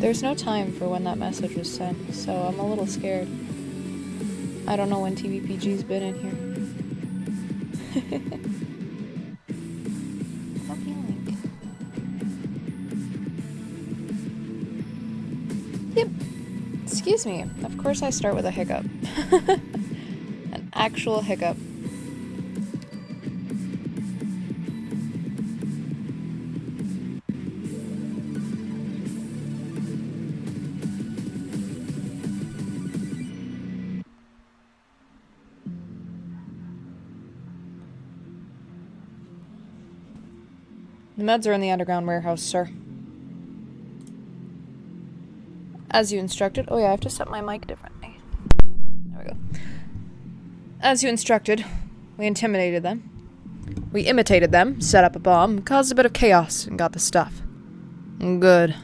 there's no time for when that message was sent, so I'm a little scared. I don't know when TVPG's been in here. That feeling. Yep. Excuse me. Of course I start with a hiccup. An actual hiccup. The meds are in the underground warehouse, sir. As you instructed. Oh yeah, I have to set my mic differently. There we go. As you instructed, we intimidated them. We imitated them, set up a bomb, caused a bit of chaos, and got the stuff. Good.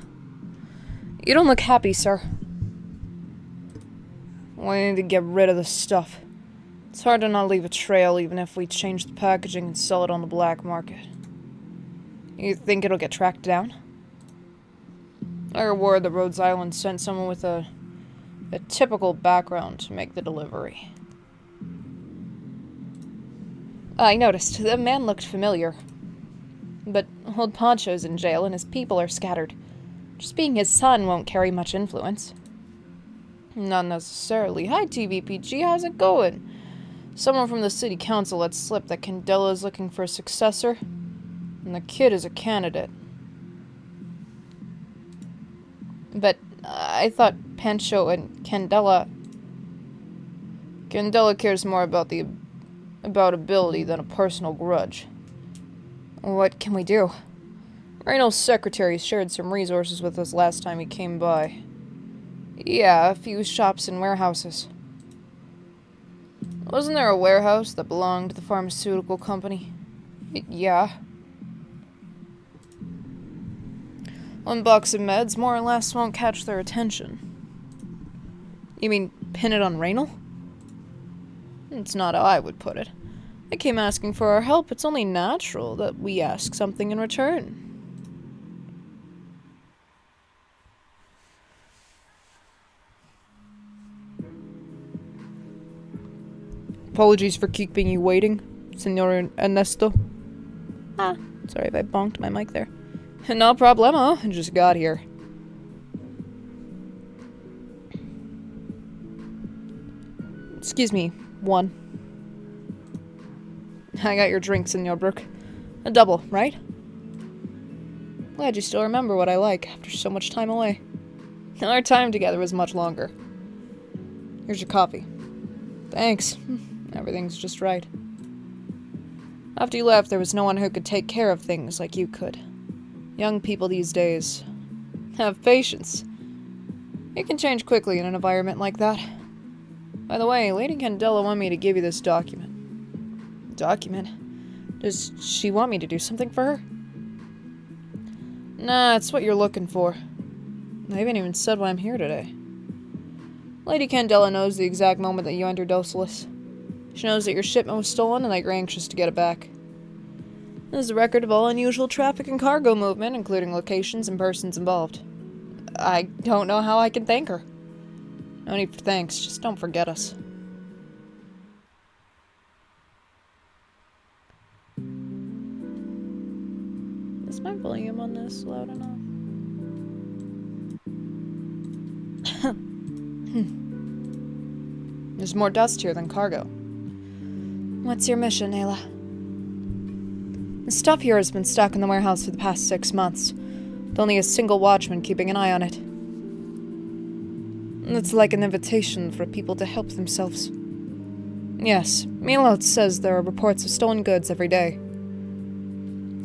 You don't look happy, sir. We need to get rid of the stuff. It's hard to not leave a trail even if we change the packaging and sell it on the black market. You think it'll get tracked down? I heard word that Rhodes Island sent someone with a typical background to make the delivery. I noticed. The man looked familiar. But old Poncho's in jail and his people are scattered. Just being his son won't carry much influence. Not necessarily. Hi, TVPG, how's it going? Someone from the city council let slip that Candela is looking for a successor, and the kid is a candidate. But I thought Pancho and Candela cares more about ability than a personal grudge. What can we do? Reynolds' secretary shared some resources with us last time he came by. Yeah, a few shops and warehouses. Wasn't there a warehouse that belonged to the pharmaceutical company? Yeah. 1 box of meds more or less won't catch their attention. You mean pin it on Raynal? It's not how I would put it. I came asking for our help. It's only natural that we ask something in return. Apologies for keeping you waiting, Senor Ernesto. Sorry if I bonked my mic there. No problemo, I just got here. Excuse me, 1. I got your drink, Senor Brooke. A double, right? Glad you still remember what I like after so much time away. Our time together was much longer. Here's your coffee. Thanks. Everything's just right. After you left, there was no one who could take care of things like you could. Young people these days have patience. It can change quickly in an environment like that. By the way, Lady Candela wanted me to give you this document. Document? Does she want me to do something for her? Nah, it's what you're looking for. I haven't even said why I'm here today. Lady Candela knows the exact moment that you entered Dosilis. She knows that your shipment was stolen and that you're anxious to get it back. This is a record of all unusual traffic and cargo movement, including locations and persons involved. I don't know how I can thank her. No need for thanks, just don't forget us. Is my volume on this loud enough? There's more dust here than cargo. What's your mission, Ayla? The stuff here has been stuck in the warehouse for the past 6 months, with only a single watchman keeping an eye on it. It's like an invitation for people to help themselves. Yes, Milot says there are reports of stolen goods every day.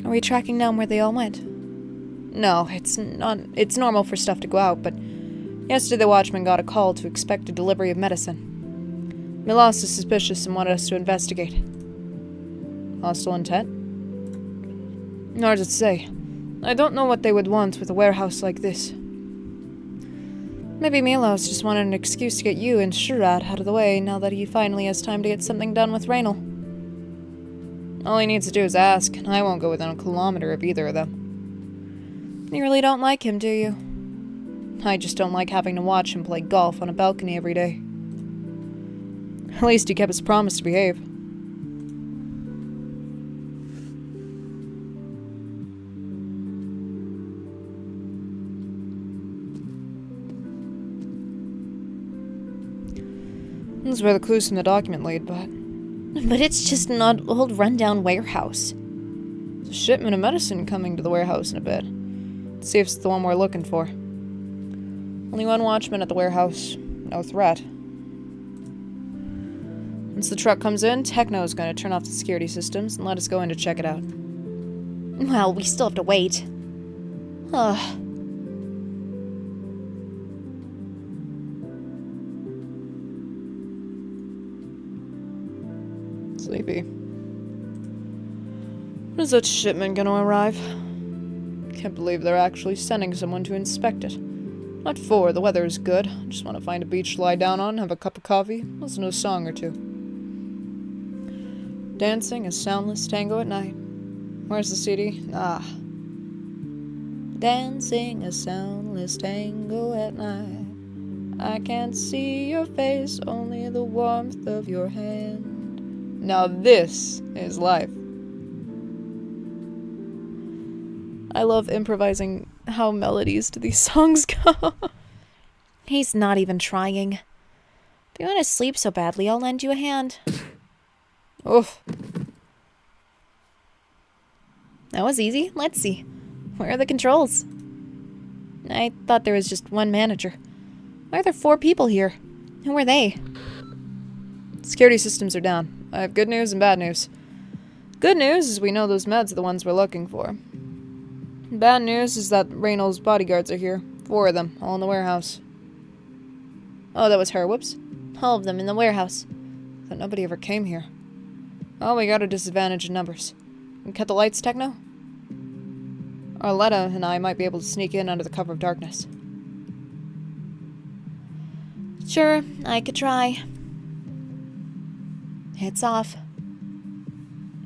Are we tracking down where they all went? No, it's normal for stuff to go out, but yesterday the watchman got a call to expect a delivery of medicine. Milos is suspicious and wanted us to investigate. Hostile intent? Hard to say. I don't know what they would want with a warehouse like this. Maybe Milos just wanted an excuse to get you and Shurat out of the way now that he finally has time to get something done with Raynal. All he needs to do is ask, and I won't go within a kilometer of either of them. You really don't like him, do you? I just don't like having to watch him play golf on a balcony every day. At least he kept his promise to behave. This is where the clues from the document lead, but it's just an old rundown warehouse. there's a shipment of medicine coming to the warehouse in a bit. Let's see if it's the one we're looking for. Only one watchman at the warehouse. No threat. Once the truck comes in, Techno's gonna turn off the security systems and let us go in to check it out. Well, we still have to wait. Ugh. Sleepy. When is that shipment gonna arrive? Can't believe they're actually sending someone to inspect it. What for? The weather is good. I just want to find a beach to lie down on, have a cup of coffee, listen to a song or two. Dancing a soundless tango at night. Where's the CD? Ah. Dancing a soundless tango at night. I can't see your face, only the warmth of your hand. Now this is life. I love improvising how melodies to these songs go. He's not even trying. If you want to sleep so badly, I'll lend you a hand. Oof. That was easy. Let's see. Where are the controls? I thought there was just one manager. Why are there 4 people here? Who are they? Security systems are down. I have good news and bad news. Good news is we know those meds are the ones we're looking for. Bad news is that Reynolds' bodyguards are here. 4 of them, all in the warehouse. Oh, that was her. Whoops. All of them in the warehouse. Thought nobody ever came here. Oh, we got a disadvantage in numbers. Can cut the lights, Techno? Arletta and I might be able to sneak in under the cover of darkness. Sure, I could try. It's off.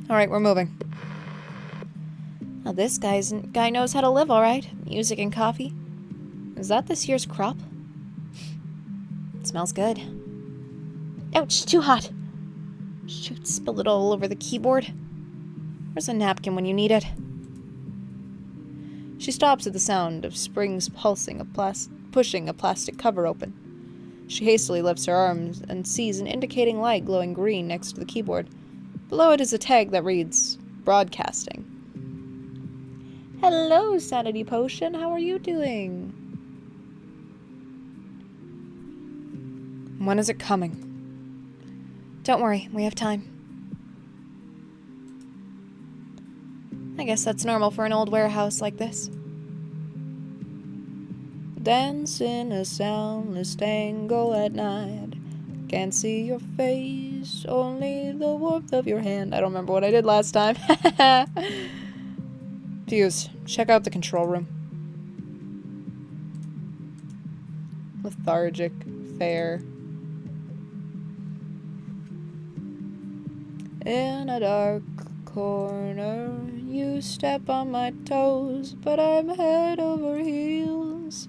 Alright, we're moving. Now this guy knows how to live, all right. Music and coffee. Is that this year's crop? It smells good. Ouch, too hot. Shoot, spilled it all over the keyboard. Where's a napkin when you need it? She stops at the sound of springs pulsing, pushing a plastic cover open. She hastily lifts her arms and sees an indicating light glowing green next to the keyboard. Below it is a tag that reads, Broadcasting. Hello, Sanity Potion. How are you doing? When is it coming? Don't worry, we have time. I guess that's normal for an old warehouse like this. Dance in a soundless tango at night. Can't see your face, only the warmth of your hand. I don't remember what I did last time. Fuse, check out the control room. Lethargic, fair. In a dark corner, you step on my toes, but I'm head over heels.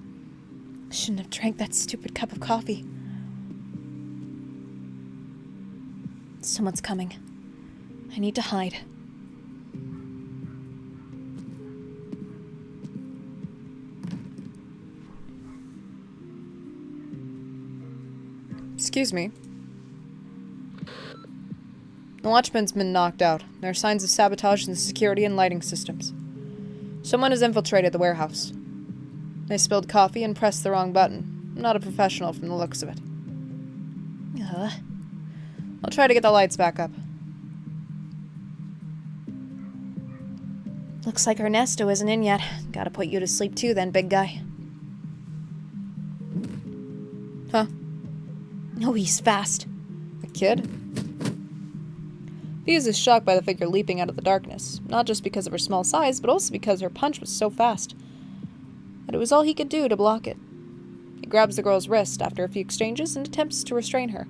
Shouldn't have drank that stupid cup of coffee. Someone's coming. I need to hide. Excuse me. The watchman's been knocked out. There are signs of sabotage in the security and lighting systems. Someone has infiltrated the warehouse. They spilled coffee and pressed the wrong button. I'm not a professional from the looks of it. I'll try to get the lights back up. Looks like Ernesto isn't in yet. Gotta put you to sleep too then, big guy. Huh? Oh, he's fast. A kid? Fuse is shocked by the figure leaping out of the darkness, not just because of her small size, but also because her punch was so fast. But it was all he could do to block it. He grabs the girl's wrist after a few exchanges and attempts to restrain her,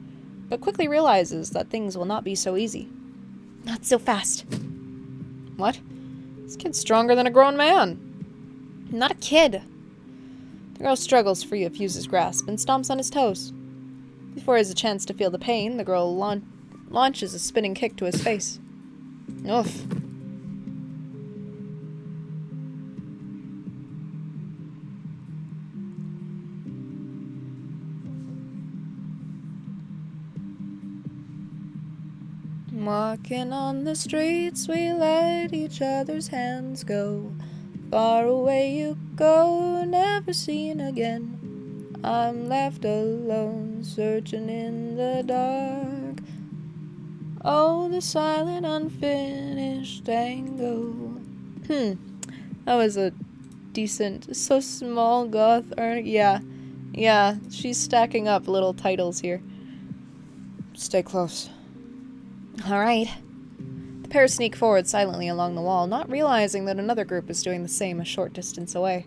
but quickly realizes that things will not be so easy. Not so fast. What? This kid's stronger than a grown man. Not a kid. The girl struggles free of Fuse's grasp and stomps on his toes. Before he has a chance to feel the pain, the girl launches a spinning kick to his face. Oof. Walking on the streets, we let each other's hands go. Far away you go, never seen again. I'm left alone, searching in the dark. Oh, the silent, unfinished tango. That was a decent, so small goth Yeah, she's stacking up little titles here. Stay close. All right. The pair sneak forward silently along the wall, not realizing that another group is doing the same a short distance away.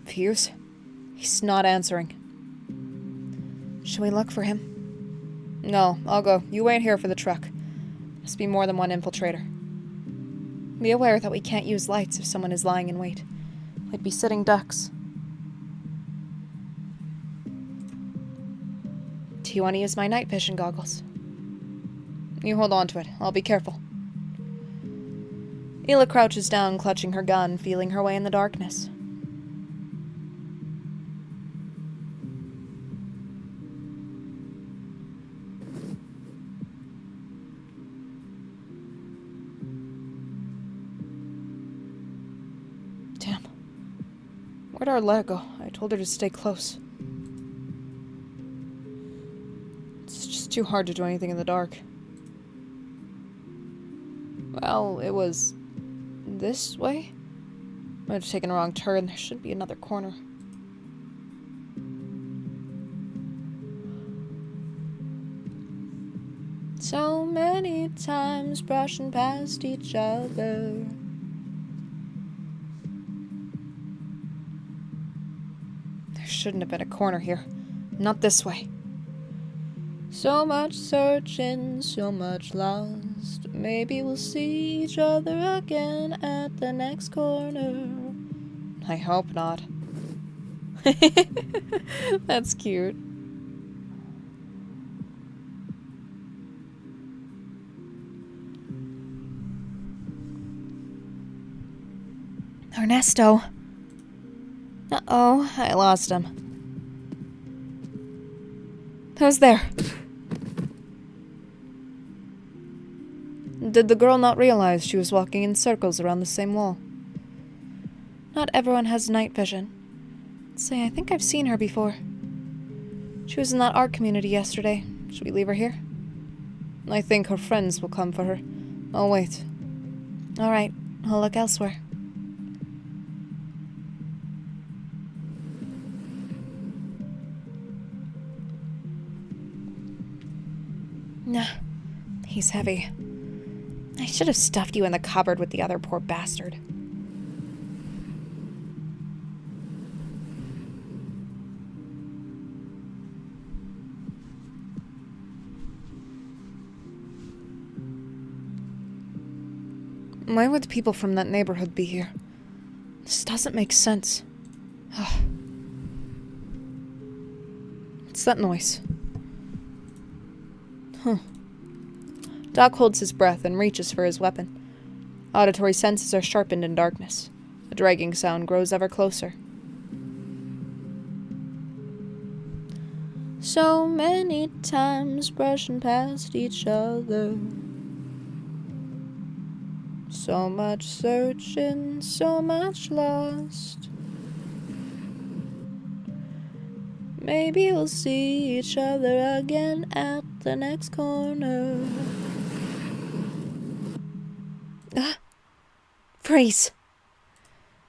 Fuse? He's not answering. Should we look for him? No, I'll go. You wait here for the truck. Must be more than one infiltrator. Be aware that we can't use lights if someone is lying in wait. We'd be sitting ducks. Do you want to use my night vision goggles? You hold on to it. I'll be careful. Hila crouches down, clutching her gun, feeling her way in the darkness. Damn. Where'd Arlette go? I told her to stay close. It's just too hard to do anything in the dark. Well, it was this way? I might have taken a wrong turn. There should be another corner. So many times brushing past each other. There shouldn't have been a corner here. Not this way. So much searching, so much lost. Maybe we'll see each other again at the next corner. I hope not. That's cute. Ernesto. Uh-oh, I lost him. Who's there? Did the girl not realize she was walking in circles around the same wall? Not everyone has night vision. Say, I think I've seen her before. She was in that art community yesterday. Should we leave her here? I think her friends will come for her. I'll wait. All right, I'll look elsewhere. Nah, he's heavy. I should have stuffed you in the cupboard with the other poor bastard. Why would the people from that neighborhood be here? This doesn't make sense. What's that noise? Doc holds his breath and reaches for his weapon. Auditory senses are sharpened in darkness. The dragging sound grows ever closer. So many times brushing past each other. So much searching, so much lost. Maybe we'll see each other again at the next corner. Freeze!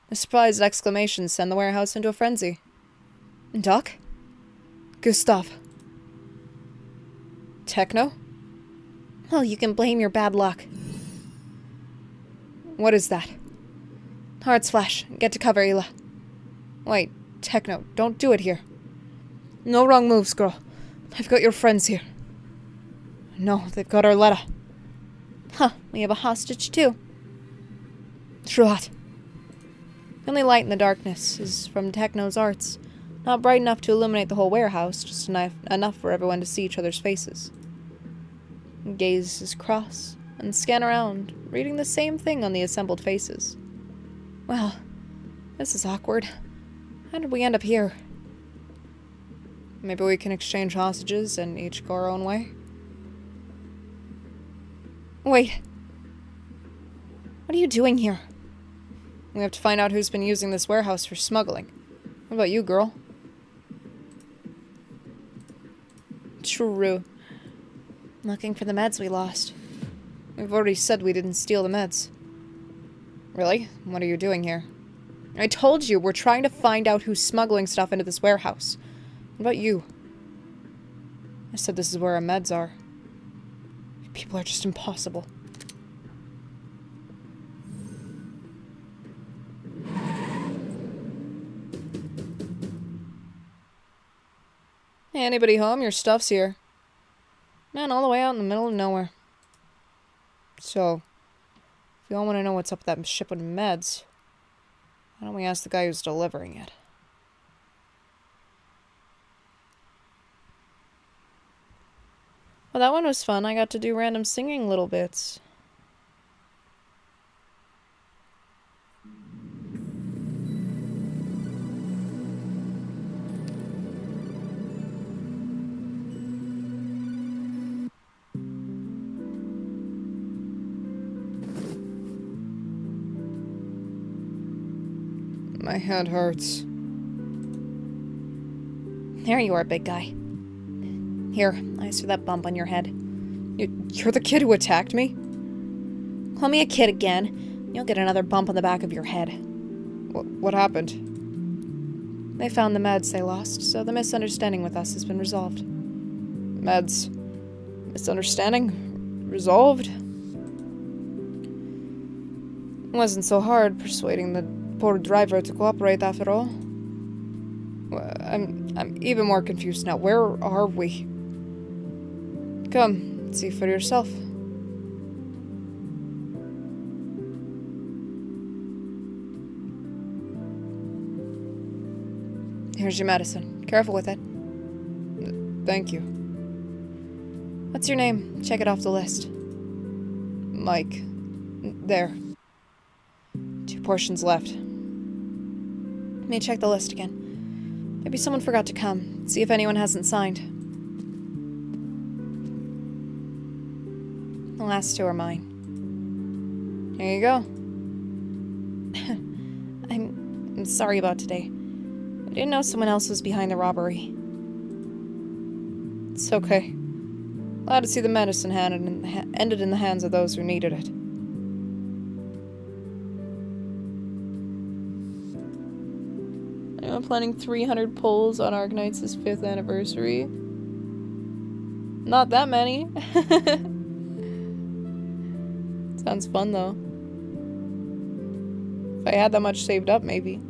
The surprised exclamations send the warehouse into a frenzy. Doc? Gustav? Techno? Well, you can blame your bad luck. What is that? Hearts flash. Get to cover, Hila. Wait, Techno, don't do it here. No wrong moves, girl. I've got your friends here. No, they've got Arletta. Huh, we have a hostage too. What? The only light in the darkness is from Techno's arts. Not bright enough to illuminate the whole warehouse, just enough for everyone to see each other's faces. Gaze is cross and scan around, reading the same thing on the assembled faces. Well, this is awkward. How did we end up here? Maybe we can exchange hostages and each go our own way? Wait. What are you doing here? We have to find out who's been using this warehouse for smuggling. What about you, girl? True. Looking for the meds we lost. We've already said we didn't steal the meds. Really? What are you doing here? I told you, we're trying to find out who's smuggling stuff into this warehouse. What about you? I said this is where our meds are. People are just impossible. Hey, anybody home? Your stuff's here. Man, all the way out in the middle of nowhere. So, if you all want to know what's up with that ship with meds, why don't we ask the guy who's delivering it? Well, that one was fun. I got to do random singing little bits. My head hurts. There you are, big guy. Here, I saw that bump on your head. You're the kid who attacked me? Call me a kid again. You'll get another bump on the back of your head. What happened? They found the meds they lost, so the misunderstanding with us has been resolved. Meds. Misunderstanding? Resolved? It wasn't so hard persuading the poor driver to cooperate after all. I'm even more confused now. Where are we? Come, see for yourself. Here's your medicine. Careful with it. Thank you. What's your name? Check it off the list. Mike. There. 2 portions left. Let me check the list again. Maybe someone forgot to come. See if anyone hasn't signed. The last 2 are mine. Here you go. I'm sorry about today. I didn't know someone else was behind the robbery. It's okay. Glad to see the medicine ended in the hands of those who needed it. I'm planning 300 pulls on Arknights' 5th anniversary. Not that many. Sounds fun, though. If I had that much saved up, maybe.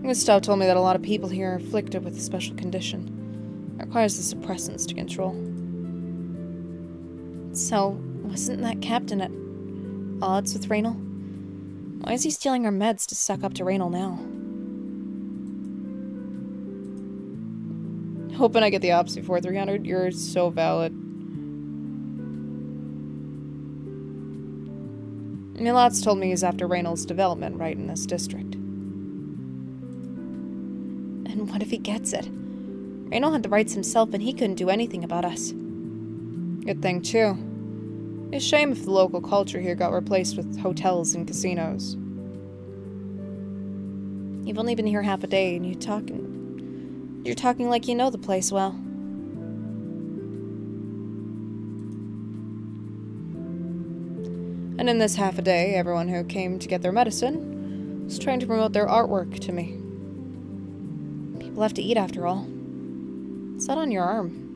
Gustav told me that a lot of people here are afflicted with a special condition. It requires the suppressants to control. So, wasn't that captain at odds with Raynal? Why is he stealing our meds to suck up to Raynal now? Hoping I get the ops before 300. You're so valid. Milat's told me he's after Raynal's development right in this district. And what if he gets it? Raynal had the rights himself and he couldn't do anything about us. Good thing, too. It's a shame if the local culture here got replaced with hotels and casinos. You've only been here half a day and you're talking like you know the place well. And in this half a day, everyone who came to get their medicine was trying to promote their artwork to me. People have to eat after all. What's that on your arm?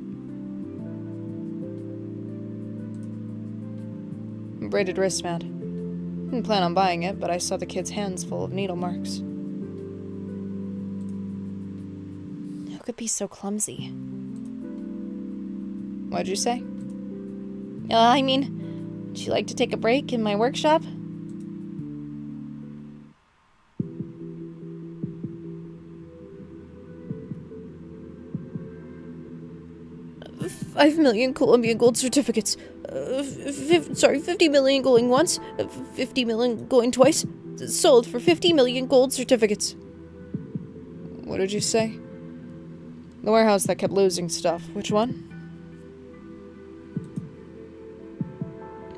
A braided wristband. Didn't plan on buying it, but I saw the kid's hands full of needle marks. Who could be so clumsy? What'd you say? I mean, Would you like to take a break in my workshop? $5 million Colombian gold certificates. 50 million going once, 50 million going twice. Sold for 50 million gold certificates. What did you say? The warehouse that kept losing stuff. Which one?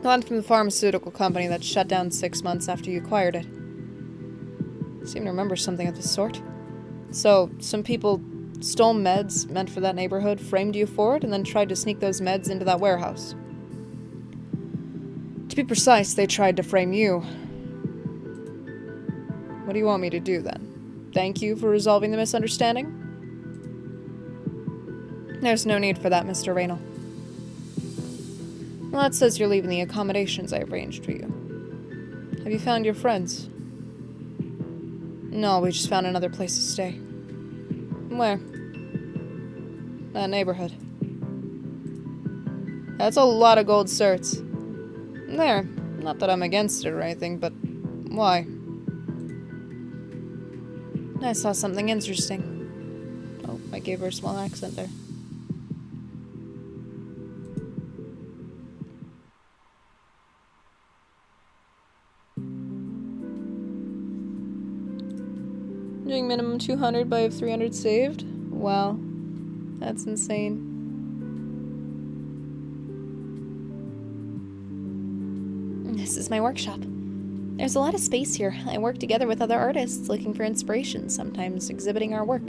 The one from the pharmaceutical company that shut down 6 months after you acquired it. I seem to remember something of the sort. So, some people stole meds meant for that neighborhood, framed you for it, and then tried to sneak those meds into that warehouse. To be precise, they tried to frame you. What do you want me to do, then? Thank you for resolving the misunderstanding? There's no need for that, Mr. Raynal. Well, that says you're leaving the accommodations I arranged for you. Have you found your friends? No, we just found another place to stay. Where? That neighborhood. That's a lot of gold certs. There. Not that I'm against it or anything, but why? I saw something interesting. Oh, I gave her a small accent there. Doing minimum 200 but I have 300 saved? Wow. That's insane. This is my workshop. There's a lot of space here. I work together with other artists looking for inspiration, sometimes exhibiting our work.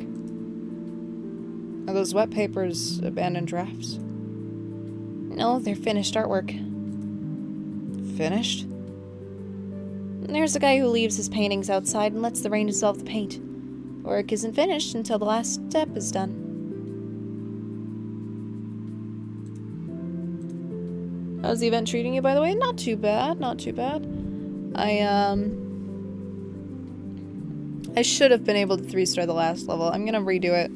Are those wet papers abandoned drafts? No, they're finished artwork. Finished? There's a guy who leaves his paintings outside and lets the rain dissolve the paint. Work isn't finished until the last step is done. How's the event treating you, by the way? Not too bad, not too bad. I should have been able to 3-star the last level. I'm gonna redo it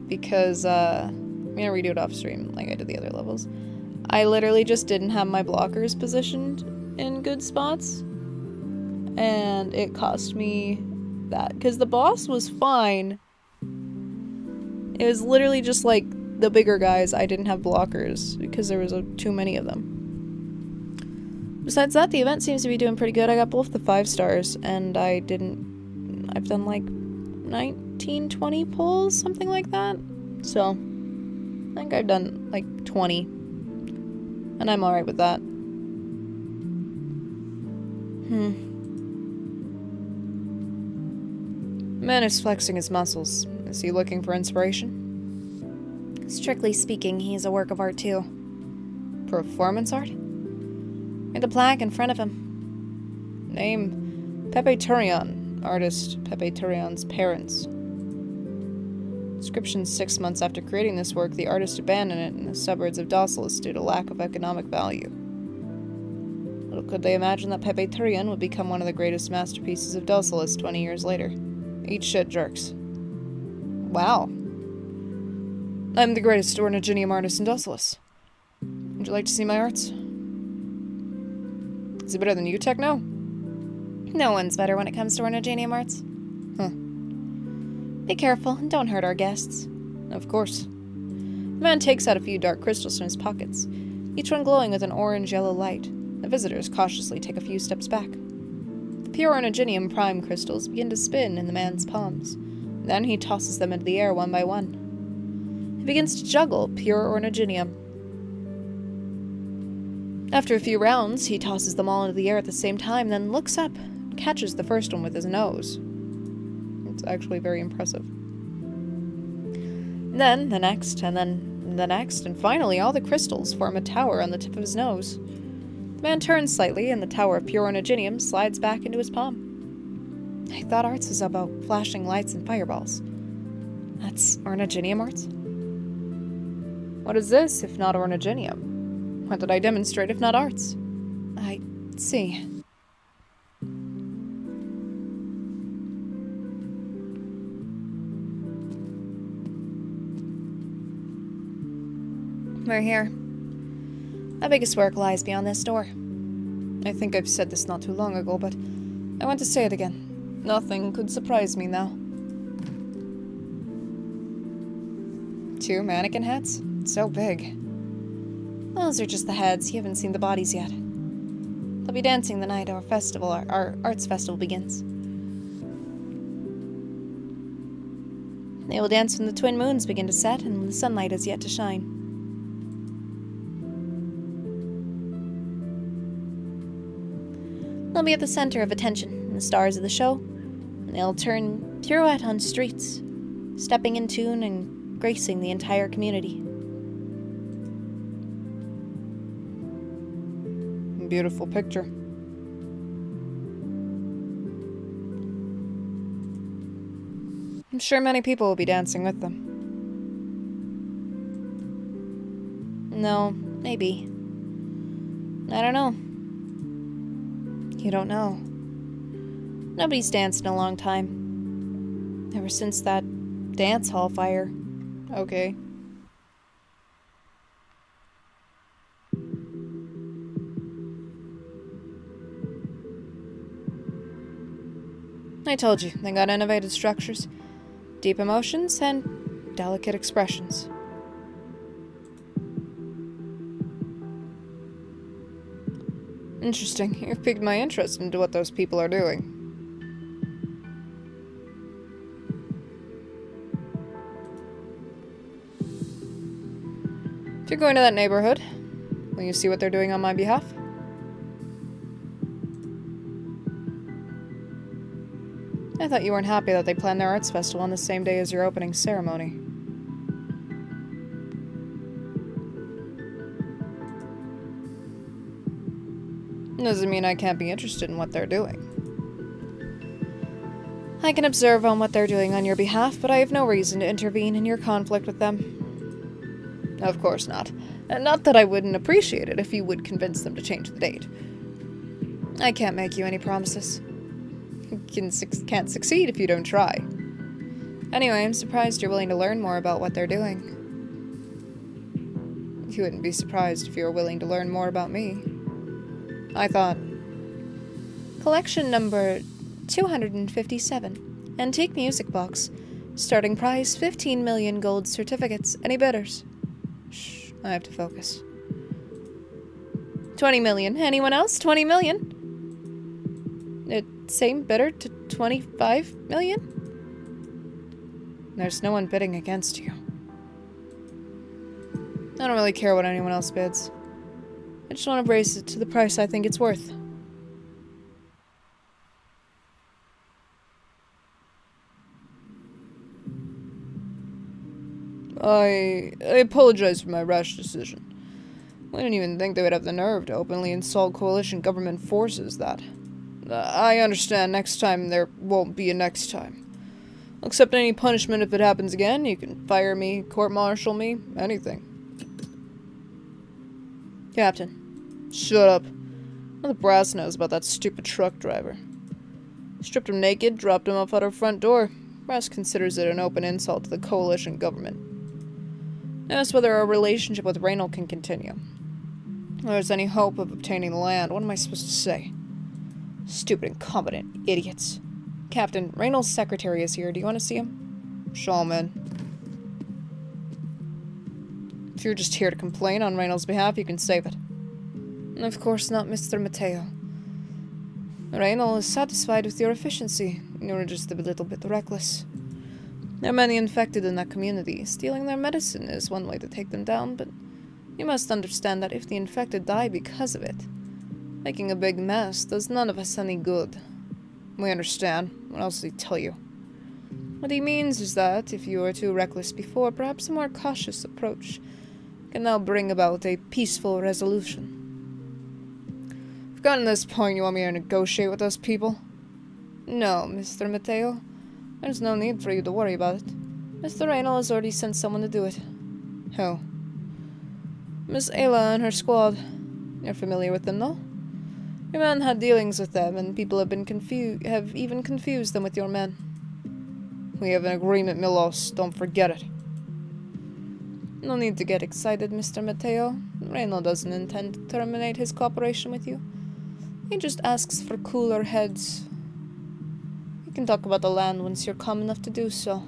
because, I'm gonna redo it off stream like I did the other levels. I literally just didn't have my blockers positioned in good spots. And it cost me that. Because the boss was fine. It was literally just like the bigger guys I didn't have blockers because there was too many of them. Besides that, the event seems to be doing pretty good. I got both the 5 stars and I've done like 19, 20 pulls, something like that. So, I think I've done like 20. And I'm alright with that. Man is flexing his muscles. Is he looking for inspiration? Strictly speaking, he's a work of art too. Performance art? Read the plaque in front of him. Name Pepe Turion. Artist Pepe Turion's parents. Description: 6 months after creating this work, the artist abandoned it in the suburbs of Dosilis due to lack of economic value. Little could they imagine that Pepe Turion would become one of the greatest masterpieces of Dosilis 20 years later. Eat shit, jerks. Wow. I'm the greatest orniginium artist in Dosilis. Would you like to see my arts? Is it better than you, Techno? No one's better when it comes to orniginium arts. Huh. Be careful and don't hurt our guests. Of course. The man takes out a few dark crystals from his pockets, each one glowing with an orange-yellow light. The visitors cautiously take a few steps back. The pure orniginium prime crystals begin to spin in the man's palms. Then he tosses them into the air one by one. He begins to juggle pure orniginium. After a few rounds, he tosses them all into the air at the same time, then looks up, catches the first one with his nose. It's actually very impressive. Then the next, and then the next, and finally all the crystals form a tower on the tip of his nose. The man turns slightly, and the tower of pure orniginium slides back into his palm. I thought arts was about flashing lights and fireballs. That's orniginium arts? What is this, if not orniginium? What did I demonstrate, if not arts? I see. We're here. My biggest work lies beyond this door. I think I've said this not too long ago, but I want to say it again. Nothing could surprise me now. 2 mannequin heads? So big. Those are just the heads. You haven't seen the bodies yet. They'll be dancing the night our arts festival begins. They will dance when the twin moons begin to set and the sunlight is yet to shine. They'll be at the center of attention and the stars of the show, and they'll turn pirouette on streets, stepping in tune and gracing the entire community. Beautiful picture. I'm sure many people will be dancing with them. No, maybe. I don't know. You don't know. Nobody's danced in a long time. Ever since that dance hall fire. Okay. I told you, they got innovative structures, deep emotions, and delicate expressions. Interesting. You've piqued my interest into what those people are doing. If you're going to that neighborhood, will you see what they're doing on my behalf? I thought you weren't happy that they planned their arts festival on the same day as your opening ceremony. Doesn't mean I can't be interested in what they're doing. I can observe on what they're doing on your behalf, but I have no reason to intervene in your conflict with them. Of course not. Not that I wouldn't appreciate it if you would convince them to change the date. I can't make you any promises. You can't succeed if you don't try. Anyway, I'm surprised you're willing to learn more about what they're doing. You wouldn't be surprised if you were willing to learn more about me. I thought. Collection number 257. Antique music box. Starting price 15 million gold certificates. Any bidders? Shh, I have to focus. 20 million. Anyone else? 20 million? Same bidder to 25 million? There's no one bidding against you. I don't really care what anyone else bids. I just want to raise it to the price I think it's worth. I apologize for my rash decision. I didn't even think they would have the nerve to openly insult coalition government forces that. I understand next time there won't be a next time. I'll accept any punishment if it happens again. You can fire me, court-martial me, anything. Captain, shut up. All the brass knows about that stupid truck driver. Stripped him naked, dropped him off at our front door. Brass considers it an open insult to the coalition government. Asked whether our relationship with Reynold can continue. If there's any hope of obtaining the land, what am I supposed to say? Stupid, incompetent idiots. Captain, Reynold's secretary is here. Do you want to see him? Show him in. If you're just here to complain on Reynold's behalf, you can save it. And of course not Mr. Mateo. Reynold is satisfied with your efficiency. You're just a little bit reckless. There are many infected in that community. Stealing their medicine is one way to take them down, but you must understand that if the infected die because of it, making a big mess does none of us any good. We understand. What else did he tell you? What he means is that, if you were too reckless before, perhaps a more cautious approach can now bring about a peaceful resolution. If gotten to this point, you want me to negotiate with those people? No, Mr. Mateo. There's no need for you to worry about it. Mr. Reynold has already sent someone to do it. Who? Miss Ayla and her squad. You're familiar with them, no? Your man had dealings with them, and people have even confused them with your men. We have an agreement, Milos. Don't forget it. No need to get excited, Mr. Mateo. Reynold doesn't intend to terminate his cooperation with you. He just asks for cooler heads. We can talk about the land once you're calm enough to do so.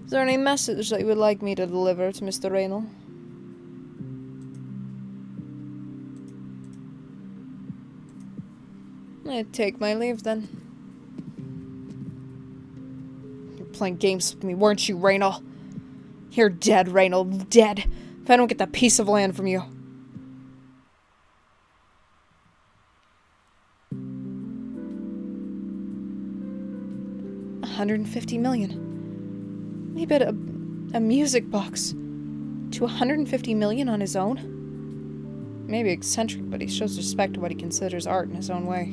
Is there any message that you would like me to deliver to Mr. Raynal? I take my leave then. You're playing games with me, weren't you, Raynal? You're dead, Raynal, dead. If I don't get that piece of land from you. $150 million. He bid a music box to $150 million on his own? Maybe eccentric, but he shows respect to what he considers art in his own way.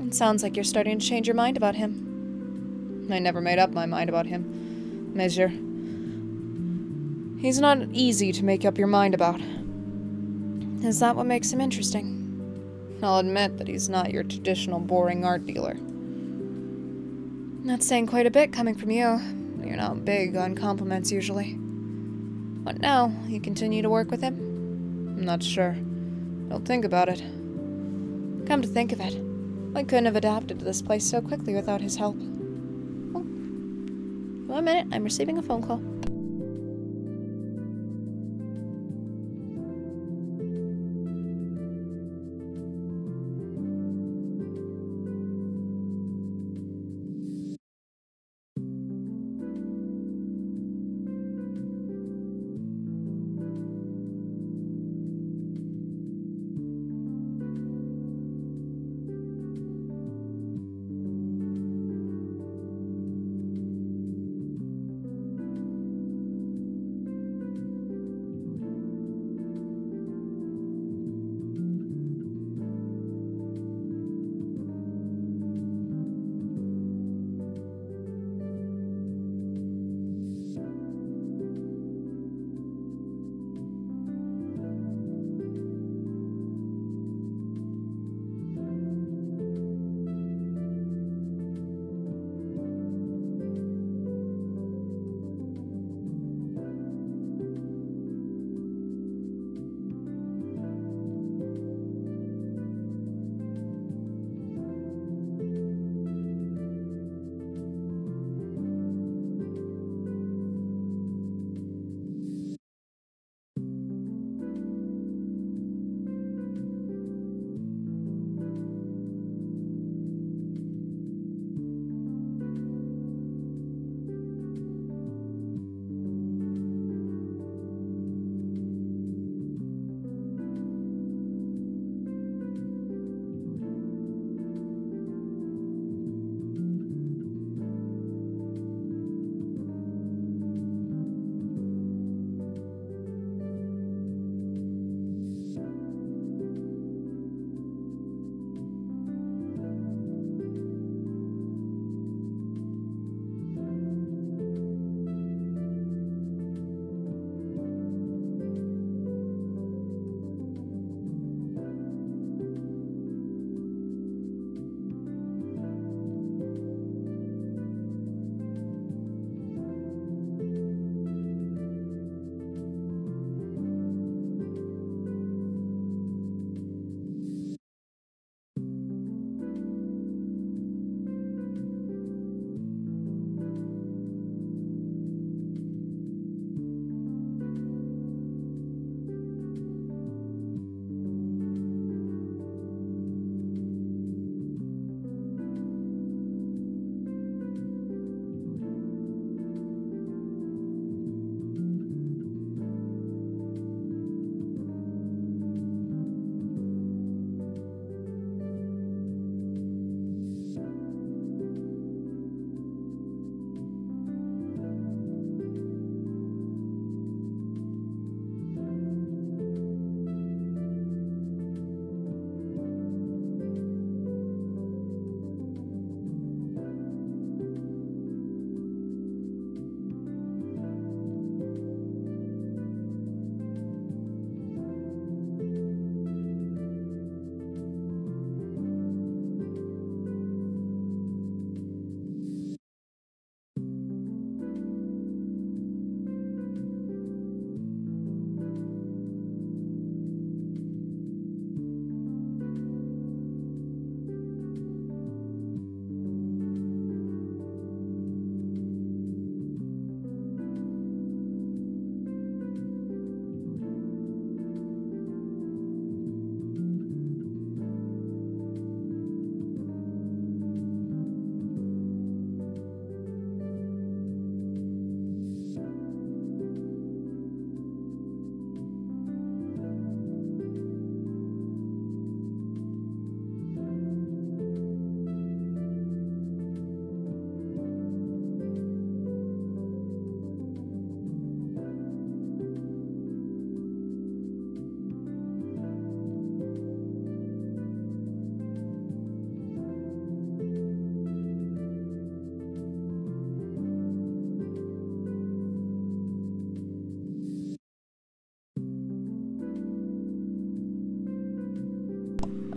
It sounds like you're starting to change your mind about him. I never made up my mind about him, Monsieur. He's not easy to make up your mind about. Is that what makes him interesting? I'll admit that he's not your traditional boring art dealer. That's saying quite a bit coming from you. You're not big on compliments usually. What now? You continue to work with him? I'm not sure. I'll think about it. Come to think of it, I couldn't have adapted to this place so quickly without his help. Oh. 1 minute, I'm receiving a phone call.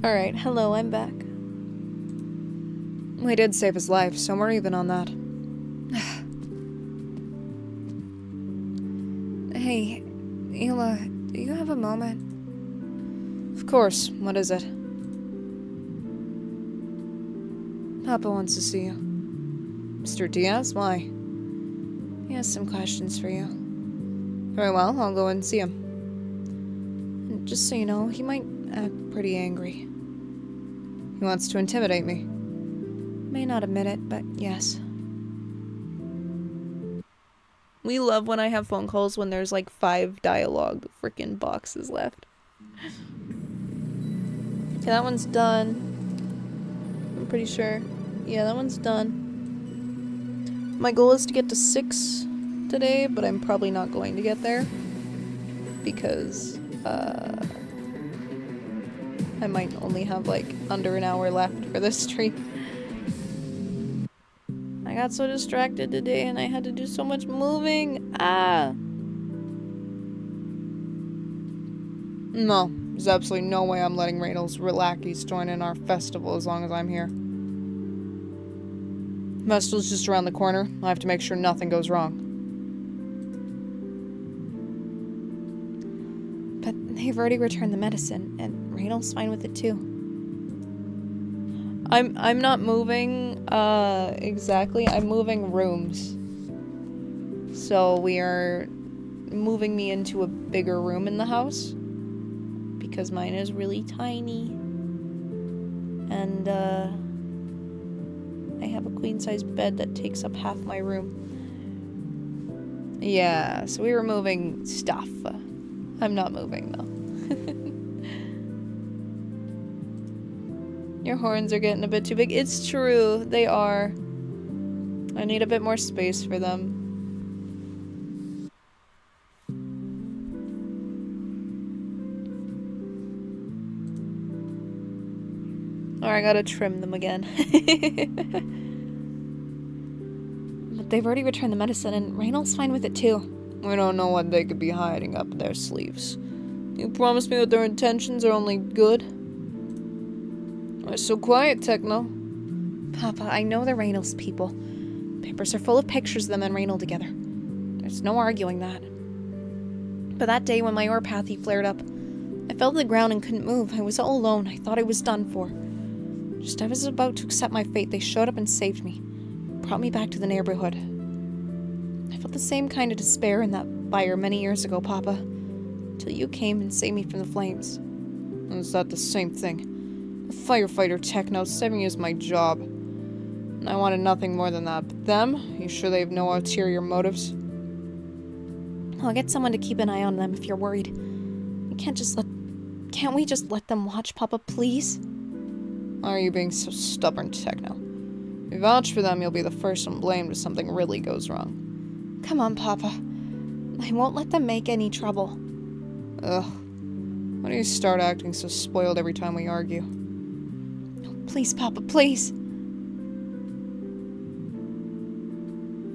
Alright, hello, I'm back. We did save his life, so we're even on that. Hey, Hila, do you have a moment? Of course, what is it? Papa wants to see you. Mr. Diaz, why? He has some questions for you. Very well, I'll go and see him. And just so you know, he might act pretty angry. He wants to intimidate me. May not admit it, but yes. We love when I have phone calls when there's like 5 dialogue freaking boxes left. Okay, that one's done. I'm pretty sure. Yeah, that one's done. My goal is to get to 6 today, but I'm probably not going to get there. Because, I might only have like under an hour left for this stream. I got so distracted today and I had to do so much moving. Ah! No, there's absolutely no way I'm letting Reynolds Relackies join in our festival as long as I'm here. Festival's just around the corner. I have to make sure nothing goes wrong. But they've already returned the medicine, and Reynolds fine with it too. I'm not moving, exactly. I'm moving rooms. So we are moving me into a bigger room in the house. Because mine is really tiny. And, I have a queen-size bed that takes up half my room. Yeah, so we were moving stuff. I'm not moving, though. Your horns are getting a bit too big. It's true, they are. I need a bit more space for them. Or I gotta trim them again. But they've already returned the medicine, and Reynolds fine with it too. We don't know what they could be hiding up their sleeves. You promise me that their intentions are only good? Why so quiet, Techno? Papa, I know the Reynolds people. Papers are full of pictures of them and Reynolds together. There's no arguing that. But that day when my oropathy flared up, I fell to the ground and couldn't move. I was all alone. I thought I was done for. Just as I was about to accept my fate, they showed up and saved me. Brought me back to the neighborhood. I felt the same kind of despair in that fire many years ago, Papa. Till you came and saved me from the flames. Is that the same thing? A firefighter, Techno, saving you is my job. And I wanted nothing more than that. But them? You sure they have no ulterior motives? I'll get someone to keep an eye on them if you're worried. Can't we just let them watch, Papa, please? Why are you being so stubborn, Techno? If you vouch for them, you'll be the first one blamed if something really goes wrong. Come on, Papa. I won't let them make any trouble. Ugh. Why do you start acting so spoiled every time we argue? Oh, please, Papa, please.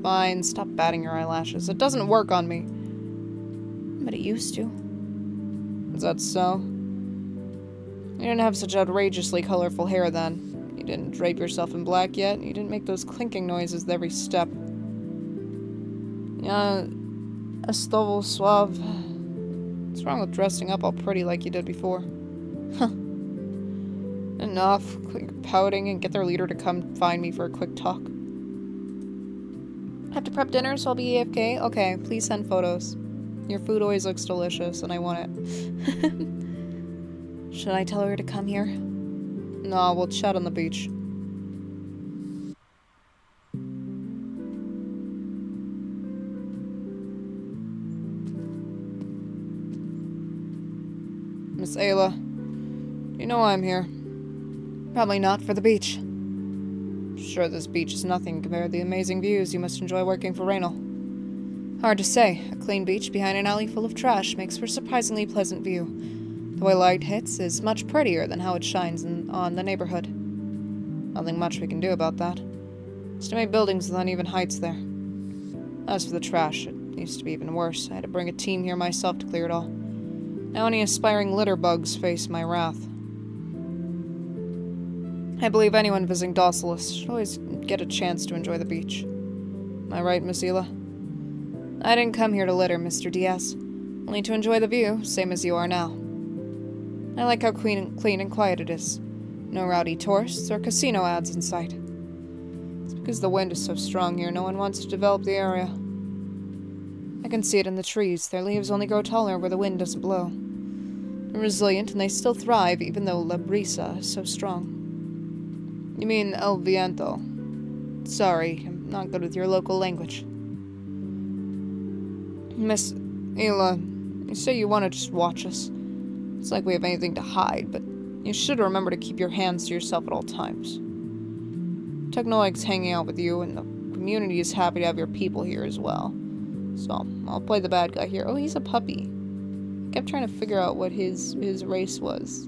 Fine, stop batting your eyelashes. It doesn't work on me. But it used to. Is that so? You didn't have such outrageously colorful hair then. You didn't drape yourself in black yet. You didn't make those clinking noises with every step. Yeah, estovo suave. What's wrong with dressing up all pretty like you did before? Huh. Enough. Quit pouting and get their leader to come find me for a quick talk. Have to prep dinner, so I'll be AFK? Okay, please send photos. Your food always looks delicious, and I want it. Should I tell her to come here? No, we'll chat on the beach. Miss Ayla, you know I'm here. Probably not for the beach. Sure, this beach is nothing compared to the amazing views you must enjoy working for Raynal. Hard to say. A clean beach behind an alley full of trash makes for a surprisingly pleasant view. The way light hits is much prettier than how it shines on the neighborhood. Nothing much we can do about that. Just too many buildings with uneven heights there. As for the trash, it used to be even worse. I had to bring a team here myself to clear it all. Now any aspiring litter bugs face my wrath. I believe anyone visiting Dawsalis should always get a chance to enjoy the beach. Am I right, Miss Ela? I didn't come here to litter, Mr. Diaz. Only to enjoy the view, same as you are now. I like how clean and quiet it is. No rowdy tourists or casino ads in sight. It's because the wind is so strong here, no one wants to develop the area. I can see it in the trees. Their leaves only grow taller where the wind doesn't blow. They're resilient and they still thrive even though La Brisa is so strong. You mean El Viento. Sorry, I'm not good with your local language. Miss Ela, you say you want to just watch us. It's like we have anything to hide, but you should remember to keep your hands to yourself at all times. Technoleg's hanging out with you, and the community is happy to have your people here as well. So, I'll play the bad guy here. Oh, he's a puppy. I kept trying to figure out what his race was.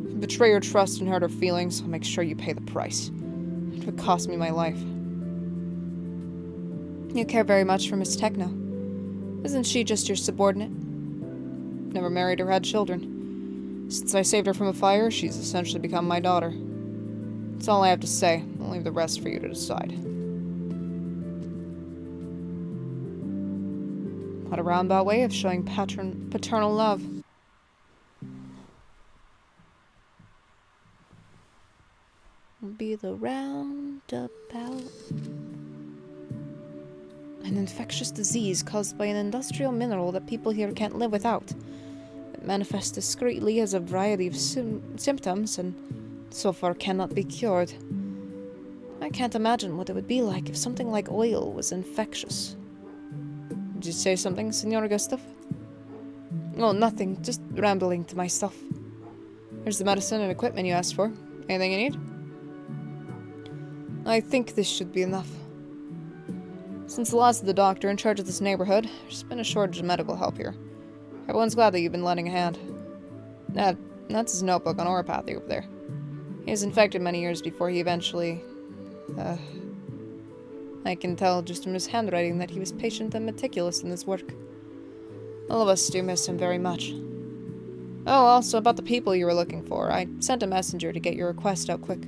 If you betray your trust and hurt her feelings, I'll make sure you pay the price. It would cost me my life. You care very much for Miss Techno. Isn't she just your subordinate? Never married or had children. Since I saved her from a fire, she's essentially become my daughter. That's all I have to say. I'll leave the rest for you to decide. What a roundabout way of showing paternal love. Be the roundabout. An infectious disease caused by an industrial mineral that people here can't live without. It manifests discreetly as a variety of symptoms and so far cannot be cured. I can't imagine what it would be like if something like oil was infectious. Did you say something, Senor Gustav? Oh, nothing. Just rambling to myself. Here's the medicine and equipment you asked for. Anything you need? I think this should be enough. Since the loss of the doctor in charge of this neighborhood, there's been a shortage of medical help here. Everyone's glad that you've been lending a hand. That's his notebook on Oropathy over there. He was infected many years before he eventually... I can tell just from his handwriting that he was patient and meticulous in his work. All of us do miss him very much. Oh, also about the people you were looking for. I sent a messenger to get your request out quick.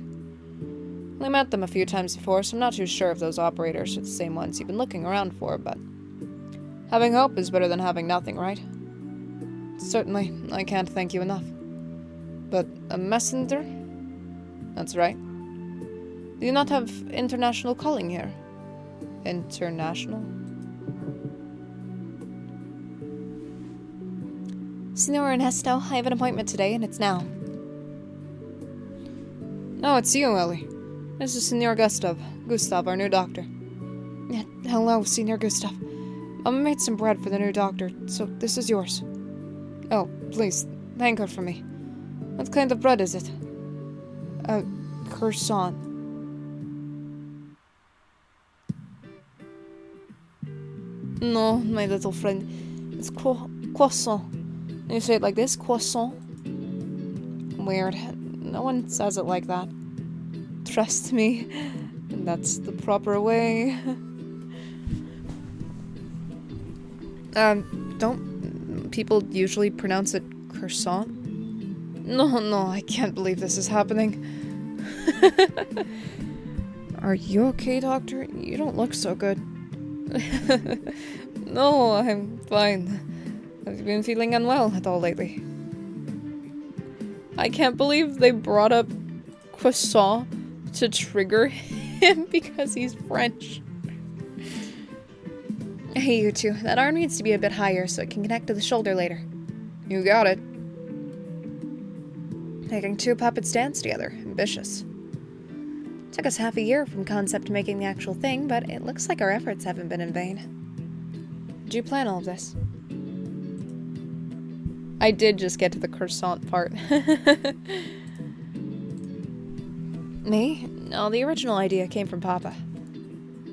I met them a few times before, so I'm not too sure if those operators are the same ones you've been looking around for, but... having hope is better than having nothing, right? Certainly, I can't thank you enough. But a messenger? That's right. Do you not have international calling here? International? Senor Ernesto, I have an appointment today, and it's now. Oh, it's you, Ellie. This is Senor Gustav, our new doctor. Hello, Senor Gustav. Mama made some bread for the new doctor, so this is yours. Oh, please, thank her for me. What kind of bread is it? A croissant. No, my little friend. It's croissant. You say it like this, croissant? Weird. No one says it like that. Trust me, that's the proper way. Don't people usually pronounce it croissant? No, I can't believe this is happening. Are you okay, Doctor? You don't look so good. No, I'm fine. Have you been feeling unwell at all lately? I can't believe they brought up croissant to trigger him because he's French. Hey, you two. That arm needs to be a bit higher so it can connect to the shoulder later. You got it. Making two puppets dance together. Ambitious. Took us half a year from concept to making the actual thing, but it looks like our efforts haven't been in vain. Did you plan all of this? I did just get to the croissant part. Me? No, the original idea came from Papa.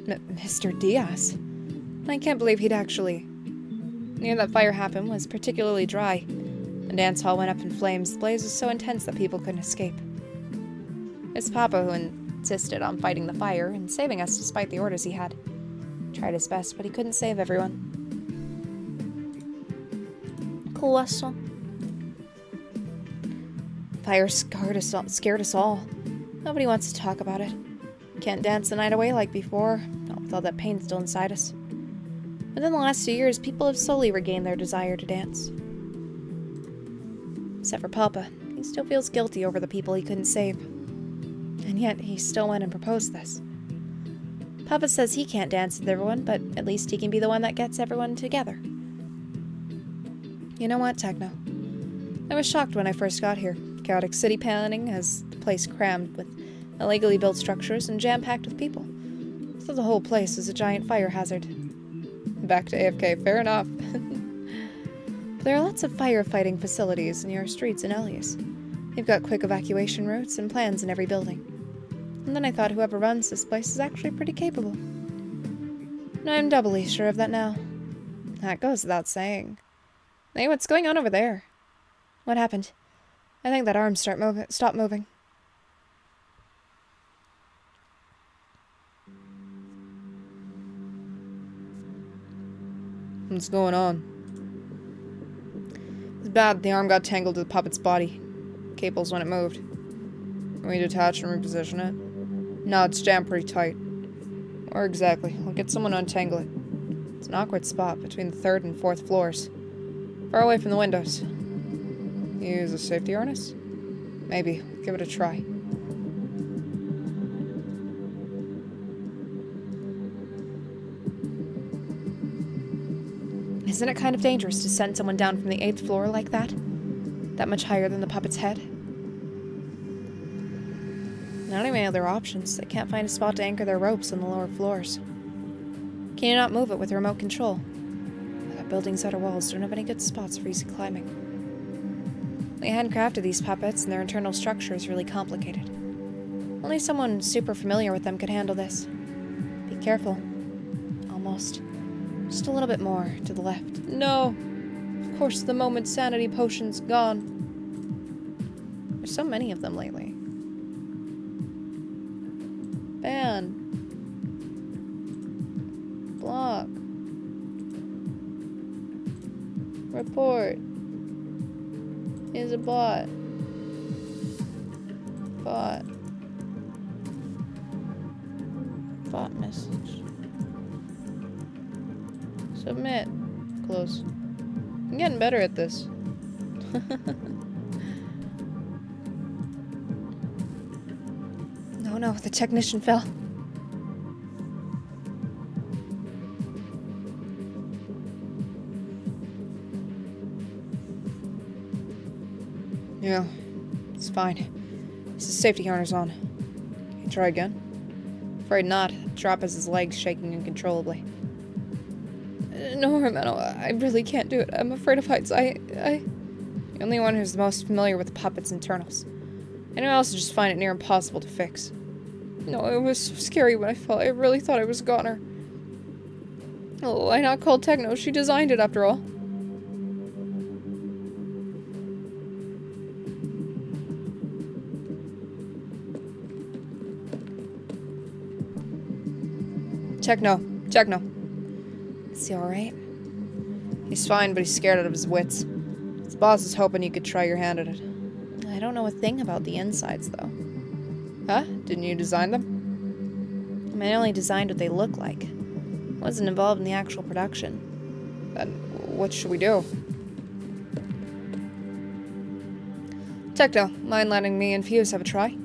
Mr. Diaz? I can't believe he'd actually... The year that fire happened was particularly dry. The dance hall went up in flames. The blaze was so intense that people couldn't escape. It's Papa who insisted on fighting the fire and saving us despite the orders he had. Tried his best, but he couldn't save everyone. Croissant. fire scared us all. Nobody wants to talk about it. Can't dance the night away like before, not with all that pain still inside us. Within the last few years, people have slowly regained their desire to dance. Except for Papa. He still feels guilty over the people he couldn't save. And yet, he still went and proposed this. Papa says he can't dance with everyone, but at least he can be the one that gets everyone together. You know what, Techno? I was shocked when I first got here. Chaotic city planning has the place crammed with illegally built structures and jam-packed with people. So the whole place is a giant fire hazard. Back to AFK, fair enough. But there are lots of firefighting facilities near streets and alleys. They've got quick evacuation routes and plans in every building. And then I thought whoever runs this place is actually pretty capable. And I'm doubly sure of that now. That goes without saying. Hey, what's going on over there? What happened? I think that arm stopped moving. What's going on? It's bad. The arm got tangled to the puppet's body. Cables when it moved. Can we detach and reposition it? No, it's jammed pretty tight. Where exactly? I'll get someone to untangle it. It's an awkward spot between the 3rd and 4th floors. Far away from the windows. Use a safety harness? Maybe. Give it a try. Isn't it kind of dangerous to send someone down from the 8th floor like that? That much higher than the puppet's head? Not any other options. They can't find a spot to anchor their ropes on the lower floors. Can you not move it with a remote control? The building's outer walls don't have any good spots for easy climbing. We handcrafted these puppets, and their internal structure is really complicated. Only someone super familiar with them could handle this. Be careful. Almost. Just a little bit more to the left. No! Of course, the moment sanity potion's gone. There's so many of them lately. Ban. Block. Report. Is a bot. Bot. Bot message. Submit. Close. I'm getting better at this. No, the technician fell. Yeah, it's fine. It's the safety harness on. Can you try again? Afraid not. Drop has his legs shaking uncontrollably. No, Romano, I really can't do it. I'm afraid of heights. The only one who's the most familiar with the puppet's internals. Anyone else would just find it near impossible to fix. No, it was so scary when I fell. I really thought I was a goner. Oh, why not call Techno? She designed it after all. Techno. Is he alright? He's fine, but he's scared out of his wits. His boss is hoping you could try your hand at it. I don't know a thing about the insides, though. Huh? Didn't you design them? I mean, I only designed what they look like. Wasn't involved in the actual production. Then what should we do? Techno, mind letting me and Fuse have a try?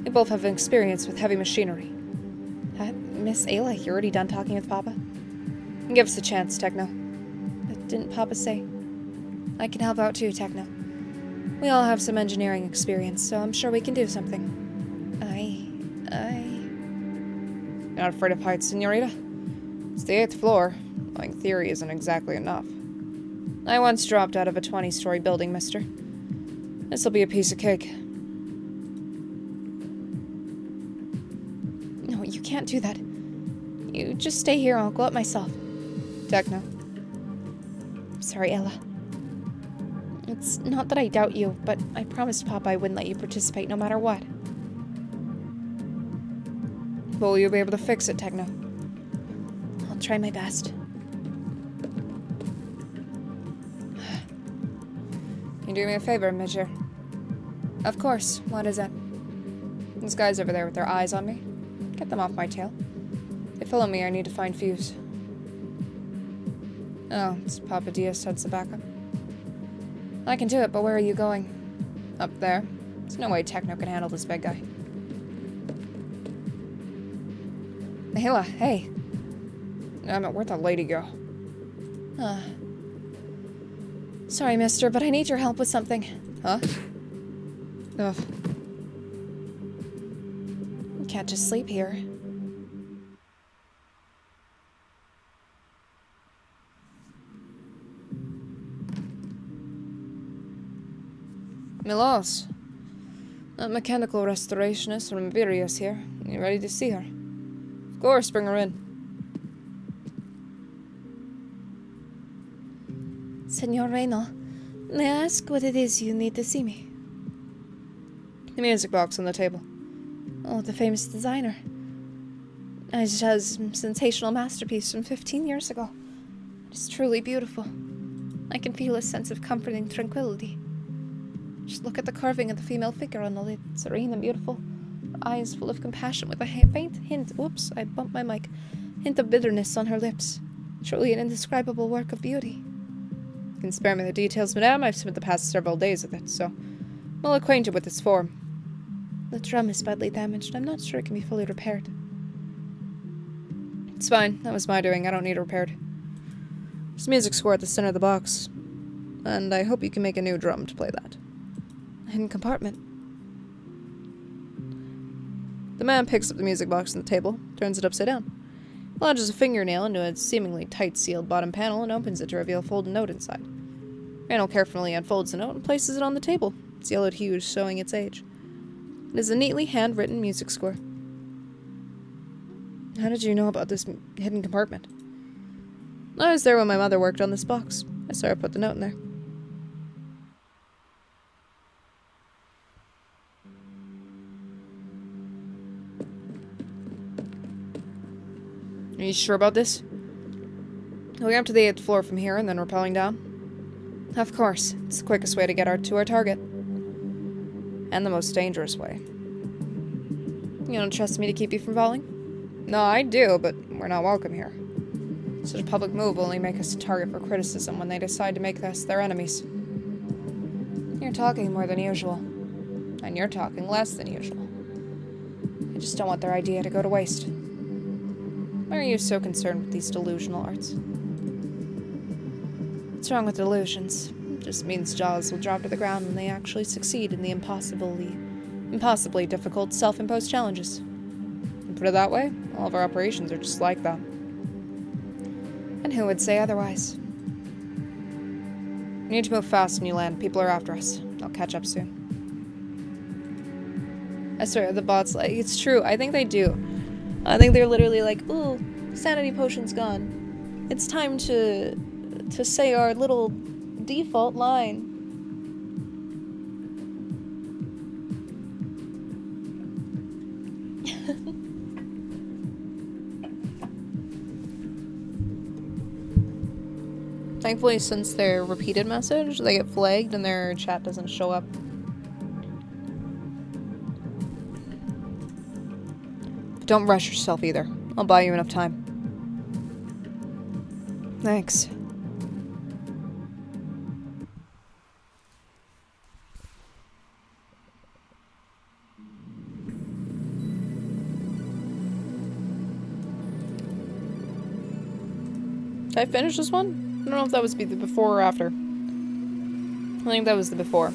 We both have experience with heavy machinery. Miss Ayla, you already done talking with Papa? Give us a chance, Techno. But didn't Papa say? I can help out too, Techno. We all have some engineering experience, so I'm sure we can do something. You're not afraid of heights, Senorita? It's the 8th floor. Knowing theory isn't exactly enough. I once dropped out of a 20-story building, mister. This'll be a piece of cake. No, you can't do that. You just stay here and I'll go up myself. Techno. Sorry, Ella. It's not that I doubt you, but I promised Papa I wouldn't let you participate no matter what. Will you be able to fix it, Techno? I'll try my best. Can you do me a favor, Monsieur? Of course. What is it? Those guys over there with their eyes on me. Get them off my tail. They follow me, I need to find Fuse. Oh, it's Papa Diaz sends the backup. I can do it, but where are you going? Up there. There's no way Techno can handle this big guy. Hila, hey. Where'd that lady go? Sorry, mister, but I need your help with something. Huh? Ugh. Can't just sleep here. Milos. That mechanical restorationist from Virius here. You ready to see her? Of course, bring her in. Senor Reyno, may I ask what it is you need to see me? The music box on the table. Oh, the famous designer. It has a sensational masterpiece from 15 years ago. It's truly beautiful. I can feel a sense of comfort and tranquility. Just look at the carving of the female figure on the lid. Serene and beautiful. Her eyes full of compassion with a faint hint. Whoops, I bumped my mic. Hint of bitterness on her lips. Truly an indescribable work of beauty. You can spare me the details, madame. I've spent the past several days with it, so I'm well acquainted with its form. The drum is badly damaged. I'm not sure it can be fully repaired. It's fine. That was my doing. I don't need it repaired. There's a music score at the center of the box. And I hope you can make a new drum to play that. A hidden compartment. The man picks up the music box on the table, turns it upside down, lodges a fingernail into a seemingly tight-sealed bottom panel, and opens it to reveal a folded note inside. Randall carefully unfolds the note and places it on the table, its yellowed hue showing its age. It is a neatly handwritten music score. How did you know about this hidden compartment? I was there when my mother worked on this box. I saw her put the note in there. Are you sure about this? Going up to the 8th floor from here and then rappelling down? Of course. It's the quickest way to get to our target. And the most dangerous way. You don't trust me to keep you from falling? No, I do, but we're not welcome here. Such a public move will only make us a target for criticism when they decide to make us their enemies. You're talking more than usual. And you're talking less than usual. I just don't want their idea to go to waste. Why are you so concerned with these delusional arts? What's wrong with delusions? It just means jaws will drop to the ground when they actually succeed in the impossibly difficult self-imposed challenges. And put it that way, all of our operations are just like that. And who would say otherwise? We need to move fast when you land. People are after us. I'll catch up soon. I swear, the bots, like, it's true. I think they do. I think they're literally like, ooh, sanity potion's gone. It's time to say our little default line. Thankfully, since their repeated message, they get flagged and their chat doesn't show up. But don't rush yourself either. I'll buy you enough time. Thanks. Did I finish this one? I don't know if that was the before or after. I think that was the before.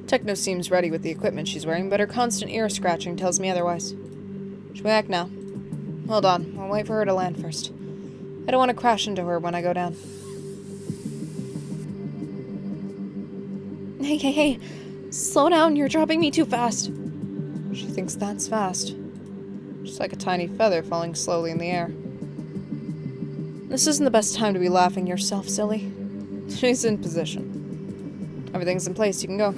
Techno seems ready with the equipment she's wearing, but her constant ear scratching tells me otherwise. She'll be back now. Hold on, I'll wait for her to land first. I don't want to crash into her when I go down. Hey, slow down, you're dropping me too fast. She thinks that's fast. Just like a tiny feather falling slowly in the air. This isn't the best time to be laughing yourself, silly. She's in position. Everything's in place, you can go.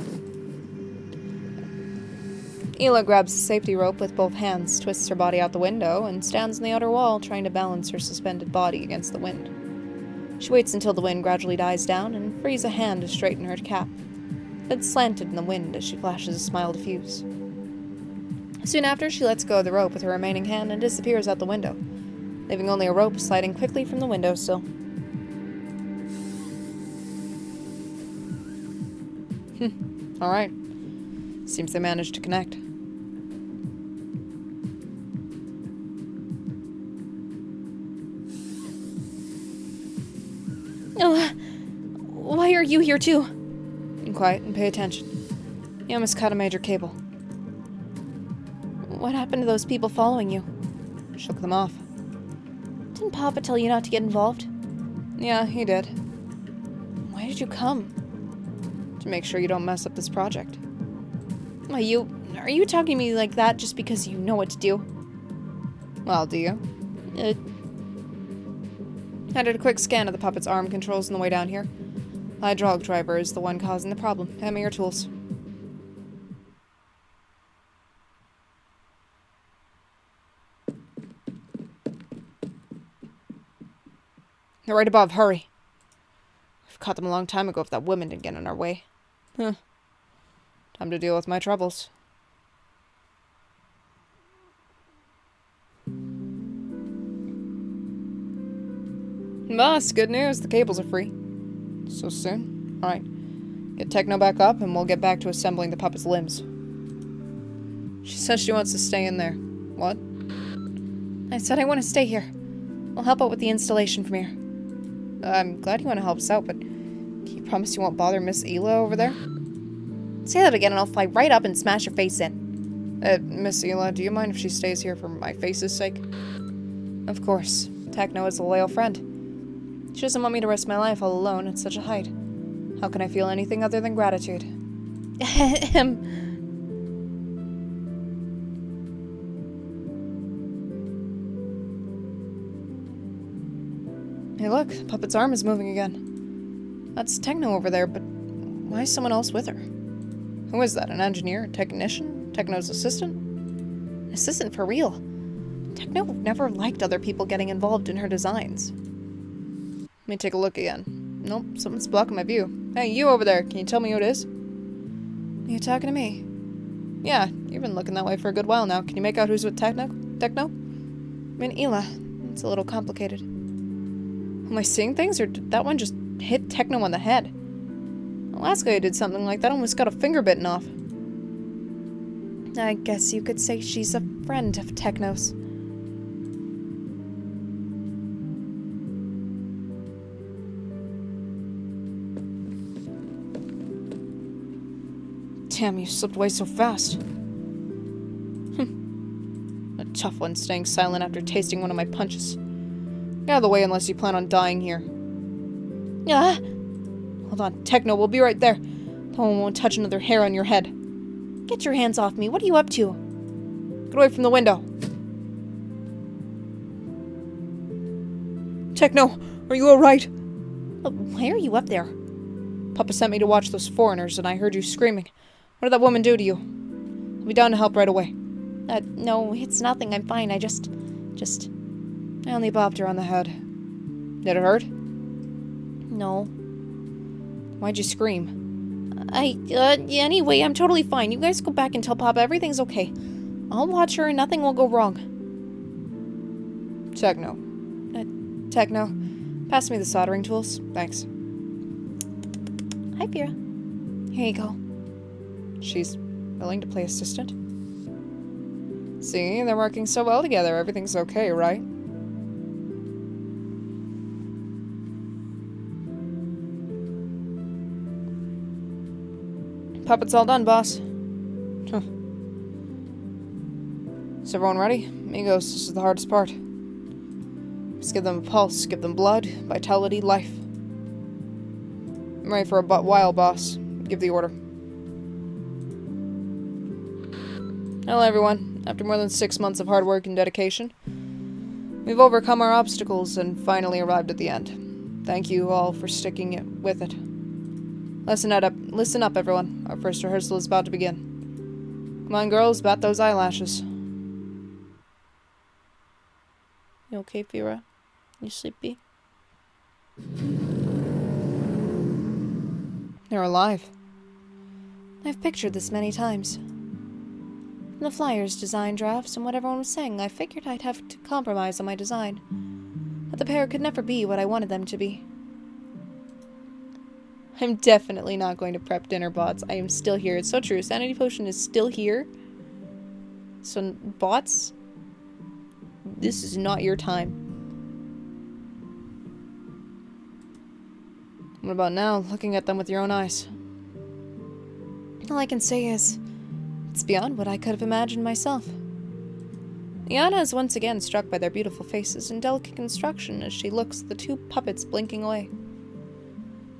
Ela grabs the safety rope with both hands, twists her body out the window, and stands on the outer wall, trying to balance her suspended body against the wind. She waits until the wind gradually dies down and frees a hand to straighten her cap. It's slanted in the wind as she flashes a smile to Fuse. Soon after, she lets go of the rope with her remaining hand and disappears out the window, leaving only a rope sliding quickly from the windowsill. Alright. Seems they managed to connect. Why are you here too? Be quiet and pay attention. You almost cut a major cable. What happened to those people following you? Shook them off. Didn't Papa tell you not to get involved? Yeah, he did. Why did you come? To make sure you don't mess up this project. Are you talking to me like that just because you know what to do? Well, do you? I did a quick scan of the puppet's arm controls on the way down here. The hydraulic driver is the one causing the problem. Hand me your tools. They're right above. Hurry. I've caught them a long time ago if that woman didn't get in our way. Huh. Time to deal with my troubles. Boss, good news. The cables are free. So soon? Alright. Get Techno back up and we'll get back to assembling the puppet's limbs. She says she wants to stay in there. What? I said I want to stay here. I'll help out with the installation from here. I'm glad you want to help us out, but can you promise you won't bother Miss Ela over there? Say that again and I'll fly right up and smash your face in. Miss Ela, do you mind if she stays here for my face's sake? Of course. Techno is a loyal friend. She doesn't want me to risk my life all alone at such a height. How can I feel anything other than gratitude? Hey look, Puppet's arm is moving again. That's Techno over there, but why is someone else with her? Who is that, an engineer, a technician, Techno's assistant? An assistant for real. Techno never liked other people getting involved in her designs. Let me take a look again. Nope, something's blocking my view. Hey, you over there, can you tell me who it is? Are you talking to me? Yeah, you've been looking that way for a good while now. Can you make out who's with Techno? I mean, Ela. It's a little complicated. Am I seeing things, or did that one just hit Techno on the head? The last guy who did something like that almost got a finger bitten off. I guess you could say she's a friend of Techno's. Damn, you slipped away so fast. A tough one staying silent after tasting one of my punches. Get out of the way unless you plan on dying here. Ah! Hold on, Techno, we'll be right there. That one won't touch another hair on your head. Get your hands off me, what are you up to? Get away from the window. Techno, are you alright? Why are you up there? Papa sent me to watch those foreigners and I heard you screaming. What did that woman do to you? I'll be down to help right away. No, it's nothing, I'm fine, I just... I only bopped her on the head. Did it hurt? No. Why'd you scream? Anyway, I'm totally fine. You guys go back and tell Papa everything's okay. I'll watch her and nothing will go wrong. Techno. Techno, pass me the soldering tools. Thanks. Hi, Vera. Here you go. She's willing to play assistant? See, they're working so well together. Everything's okay, right? Puppet's all done, boss. Huh. Is everyone ready? Amigos, this is the hardest part. Just give them a pulse, give them blood, vitality, life. I'm ready for a while, boss. Give the order. Hello, everyone. After more than 6 months of hard work and dedication, we've overcome our obstacles and finally arrived at the end. Thank you all for sticking with it. Listen up, everyone. Our first rehearsal is about to begin. Come on, girls, bat those eyelashes. You okay, Fira? You sleepy? They're alive. I've pictured this many times. In the flyers, design drafts, and what everyone was saying, I figured I'd have to compromise on my design. But the pair could never be what I wanted them to be. I'm definitely not going to prep dinner, bots. I am still here. It's so true. Sanity Potion is still here. So, bots, this is not your time. What about now? Looking at them with your own eyes. All I can say is, it's beyond what I could have imagined myself. Iana is once again struck by their beautiful faces and delicate construction as she looks at the two puppets blinking away.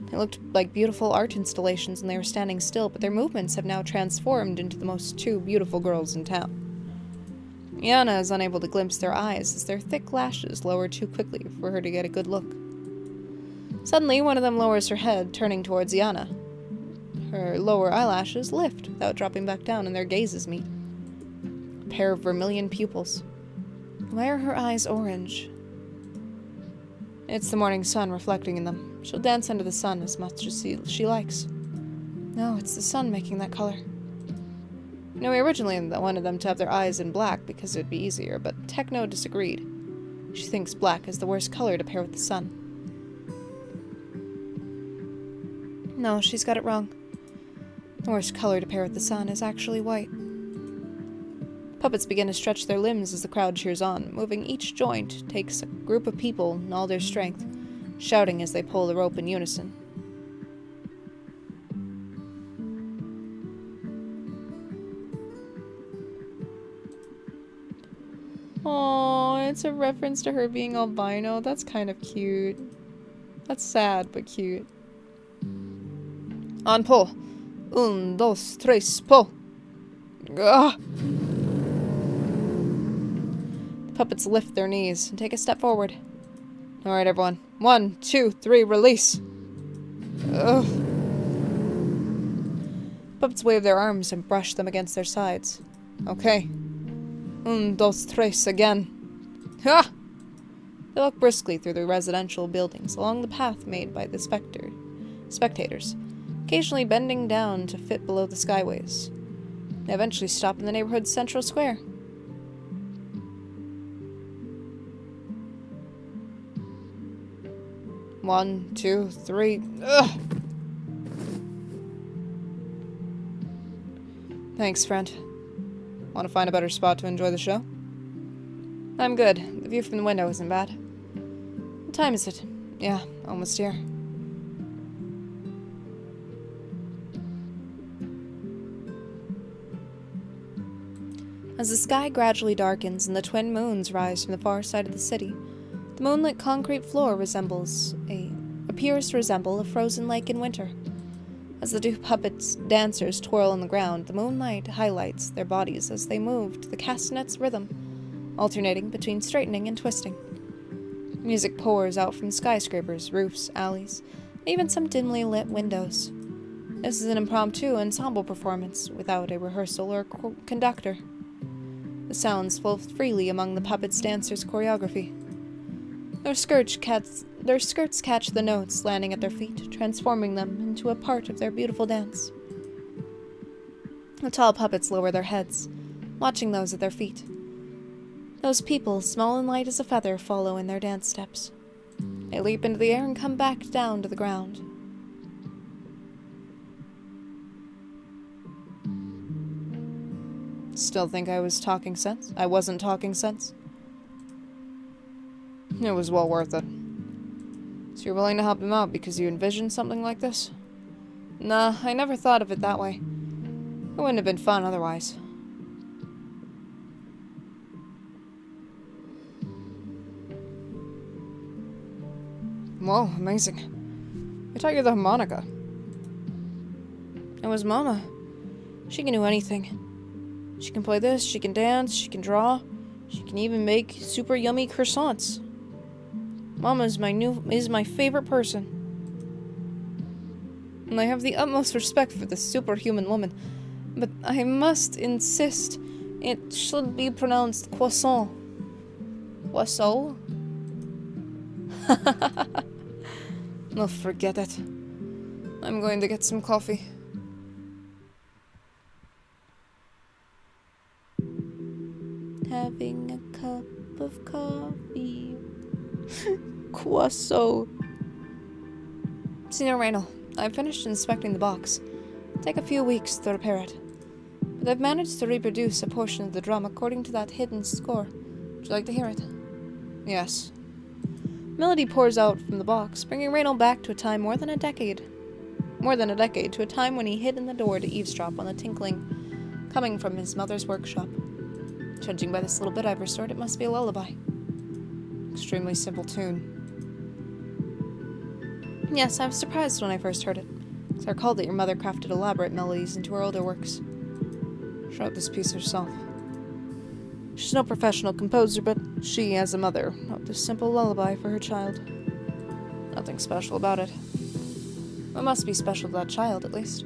They looked like beautiful art installations and they were standing still, but their movements have now transformed into the most two beautiful girls in town. Iana is unable to glimpse their eyes as their thick lashes lower too quickly for her to get a good look. Suddenly, one of them lowers her head, turning towards Iana. Her lower eyelashes lift without dropping back down and their gazes meet. A pair of vermilion pupils. Why are her eyes orange? It's the morning sun reflecting in them. She'll dance under the sun as much as she likes. No, it's the sun making that color. You know, we originally wanted them to have their eyes in black because it would be easier, but Techno disagreed. She thinks black is the worst color to pair with the sun. No, she's got it wrong. The worst color to pair with the sun is actually white. Puppets begin to stretch their limbs as the crowd cheers on. Moving each joint takes a group of people and all their strength, shouting as they pull the rope in unison. Aww, it's a reference to her being albino. That's kind of cute. That's sad, but cute. On pull. 1, 2, 3, pull. Ugh. The puppets lift their knees and take a step forward. Alright, everyone. 1, 2, 3, release. Ugh. Puppets wave their arms and brush them against their sides. Okay. 1, 2, 3, again. Ha! They walk briskly through the residential buildings along the path made by the spectators, occasionally bending down to fit below the skyways. They eventually stop in the neighborhood's central square. One, two, three. Ugh! Thanks, friend. Want to find a better spot to enjoy the show? I'm good. The view from the window isn't bad. What time is it? Yeah, almost here. As the sky gradually darkens and the twin moons rise from the far side of the city, the moonlit concrete floor appears to resemble a frozen lake in winter. As the two puppets dancers twirl on the ground, the moonlight highlights their bodies as they move to the castanet's rhythm, alternating between straightening and twisting. Music pours out from skyscrapers, roofs, alleys, and even some dimly lit windows. This is an impromptu ensemble performance without a rehearsal or conductor. The sounds flow freely among the puppets' dancers' choreography. Their skirts catch the notes landing at their feet, transforming them into a part of their beautiful dance. The tall puppets lower their heads, watching those at their feet. Those people, small and light as a feather, follow in their dance steps. They leap into the air and come back down to the ground. Still think I was talking sense? I wasn't talking sense? It was well worth it. So you're willing to help him out because you envisioned something like this? Nah, I never thought of it that way. It wouldn't have been fun otherwise. Whoa, amazing. I taught you the harmonica. It was Mama. She can do anything. She can play this, she can dance, she can draw, she can even make super yummy croissants. Mama is my favorite person. And I have the utmost respect for this superhuman woman. But I must insist. It should be pronounced croissant. Croissant? Oh, forget it. I'm going to get some coffee. Having a cup of coffee. Croissant. Senor Reynolds, I've finished inspecting the box. It'll take a few weeks to repair it. But I've managed to reproduce a portion of the drum according to that hidden score. Would you like to hear it? Yes. Melody pours out from the box, bringing Reynolds back to a time more than a decade, to a time when he hid in the door to eavesdrop on the tinkling coming from his mother's workshop. Judging by this little bit I've restored, it must be a lullaby. Extremely simple tune. Yes, I was surprised when I first heard it, because I recalled that your mother crafted elaborate melodies into her older works. She wrote this piece herself. She's no professional composer, but she, as a mother, wrote this simple lullaby for her child. Nothing special about it. What must be special to that child, at least?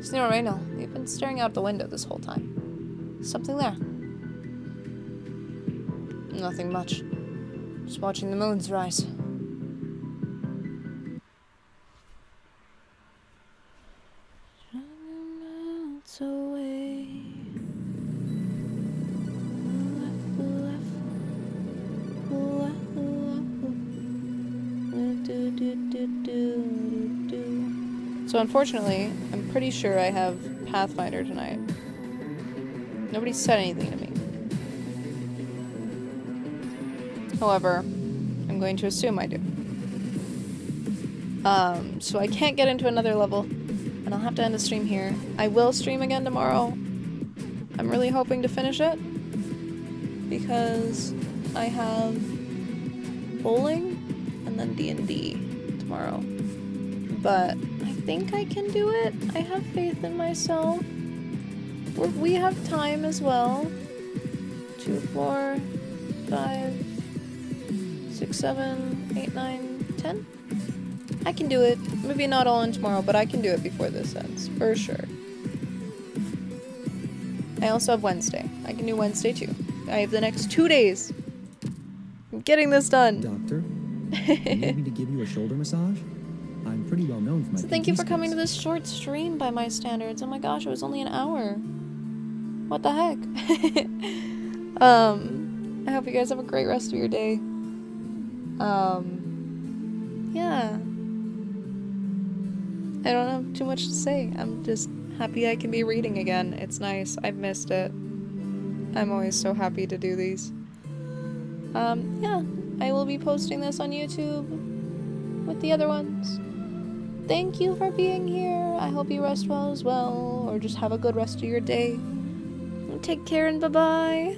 Senor Reynolds, you've been staring out the window this whole time. Something there? Nothing much. Just watching the moons rise. So unfortunately, I'm pretty sure I have Pathfinder tonight. Nobody said anything to me. However, I'm going to assume I do. So I can't get into another level, and I'll have to end the stream here. I will stream again tomorrow. I'm really hoping to finish it, because I have bowling and then D&D tomorrow. But I think I can do it. I have faith in myself. We have time as well. 2, 4, 5, 6, 7, 8, 9, 10. I can do it. Maybe not all in tomorrow, but I can do it before this ends, for sure. I also have Wednesday. I can do Wednesday too. I have the next 2 days. I'm getting this done. Doctor, you need me to give you a shoulder massage? I'm pretty well known for my So thank you for PT coming to skills. this short stream by my standards. Oh my gosh, it was only an hour. What the heck? I hope you guys have a great rest of your day. Yeah. I don't have too much to say. I'm just happy I can be reading again. It's nice. I've missed it. I'm always so happy to do these. Yeah. I will be posting this on YouTube with the other ones. Thank you for being here. I hope you rest well as well, or just have a good rest of your day. Take care and bye-bye.